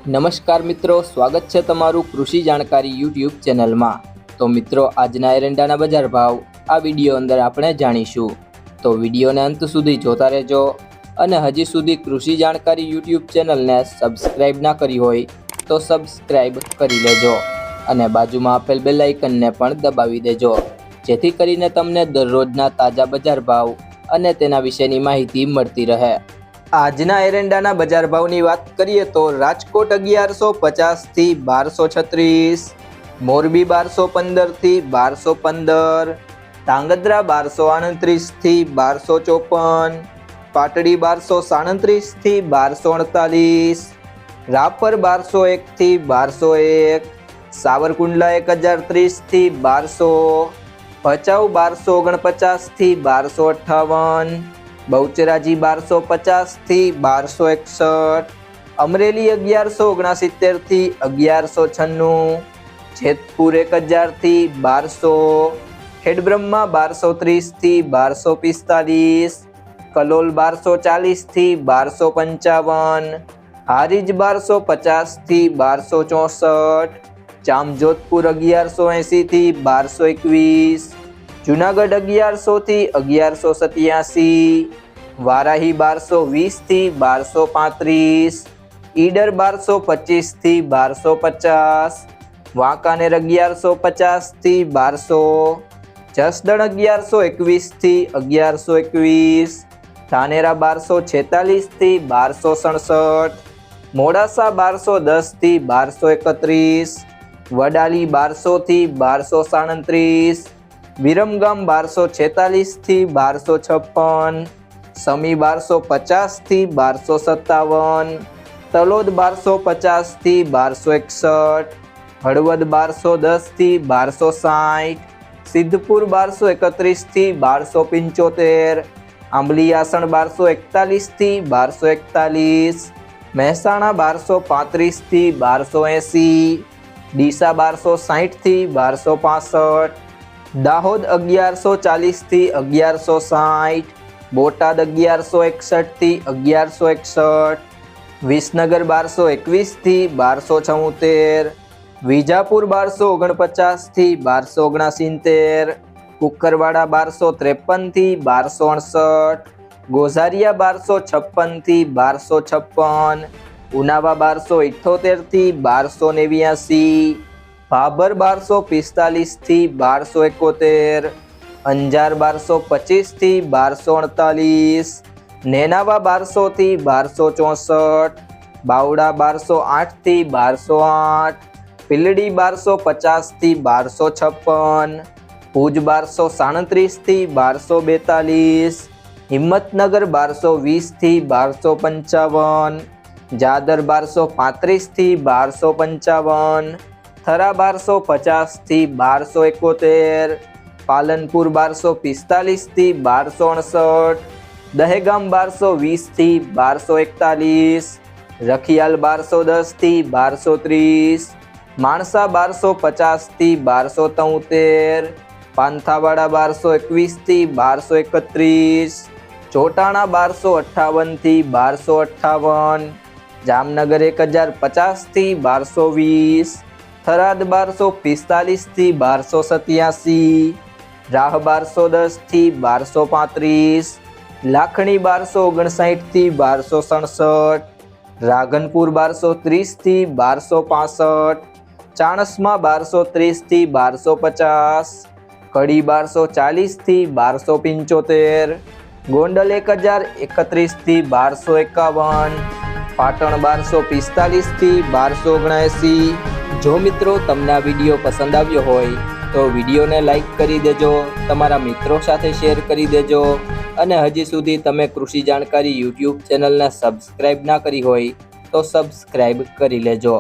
નમસ્કાર મિત્રો, સ્વાગત છે તમારું કૃષિ જાણકારી યુટ્યુબ ચેનલમાં। તો મિત્રો, આજના એરંડાના બજાર ભાવ આ વિડીયો અંદર આપણે જાણીશું, તો વિડીયોને અંત સુધી જોતા રહેજો। અને હજી સુધી કૃષિ જાણકારી યુટ્યુબ ચેનલને સબસ્ક્રાઇબ ના કરી હોય તો સબસ્ક્રાઇબ કરી લેજો અને બાજુમાં આપેલ બેલ આઇકનને પણ દબાવી દેજો, જેથી કરીને તમને દરરોજના તાજા બજાર ભાવ અને તેના વિશેની માહિતી મળતી રહે। આજના એરંડાના બજાર ભાવની વાત કરીએ તો રાજકોટ 1150 થી 1236, મોરબી 1215 થી 1215, ધાંગધ્રા 1238 થી 1254, પાટડી 1237 થી 1248, રાપર 1201 થી 1201, સાવરકુંડલા 1030 થી 1200, ભચાઉ 1249 થી 1258, બહુચરાજી 1250 થી 1261, અમરેલી 1169 થી 1196, જેતપુર 1000 થી 1200, ખેડબ્રહ્મા 1230 થી 1245, કલોલ 1240 થી 1255, હારીજ 1250 થી 1264, જામજોધપુર 1180 થી 1221, જુનાગઢ 1100 થી 1187, વારાહી 1220 થી 1235, ઈડર 1225 થી 1250, વાંકાનેર 1150 થી 1200, જસદણ 1121 થી 1121, ધાનેરા 1246 થી 1267, મોડાસા 1210 થી 1231, વડાલી 1200 થી 1237, વિરમગામ 1246 થી 1256, સમી 1250 થી 1257, તલોદ 1250 થી 1261, હળવદ 1210 થી 1260, સિદ્ધપુર 1231 થી 1275, આંબલીયાસણ 1241 થી 1241, મહેસાણા 1235 થી 1280, ડીસા 1260 થી 1265, દાહોદ 1140 થી 1160, બોટાદ 1161 થી 1161, વિસનગર 1221 થી 1274, વિજાપુર 1249 થી 1269, કુકરવાડા 1253 થી 1268, ગોઝારિયા 1256 થી 1256, ઉનાવા 1278 થી 1289, ભાભર 1245 થી 1271, અંજાર 1225 થી 1248, નેનાવા 1200 થી 1264, બાવડા 1208 થી 1208, પીલડી 1250 થી 1256, ભુજ 1237 થી 1242, હિંમતનગર 1220 થી 1255, જાદર 1235 થી 1255, થરા 1250 થી 1271, પાલનપુર 1245 થી 1268, દહેગામ 1220 થી 1241, રખિયાલ 1210 થી 1230, માણસા 1250 થી 1273, પાંથાવાડા 1221 થી 1231, ચોટાણા 1258 થી 1258, જામનગર 1050 થી 1220, થરાદ 1245 થી 1287, રાહ 1210 થી 1235, લાખણી 1259 થી 1267, રાધનપુર 1230 થી 1265, ચાણસ્મા 1230 થી 1250, કડી 1240 થી 1275, ગોંડલ 1031 થી 1251, પાટણ 1245 થી 1279। જો મિત્રો, તમને આ વિડીયો પસંદ આવ્યો હોય તો વિડીયોને લાઈક કરી દેજો, તમારા મિત્રો સાથે શેર કરી દેજો અને હજી સુધી તમે કૃષિ જાણકારી યુટ્યુબ ચેનલને સબસ્ક્રાઇબ ના કરી હોય તો સબસ્ક્રાઇબ કરી લેજો।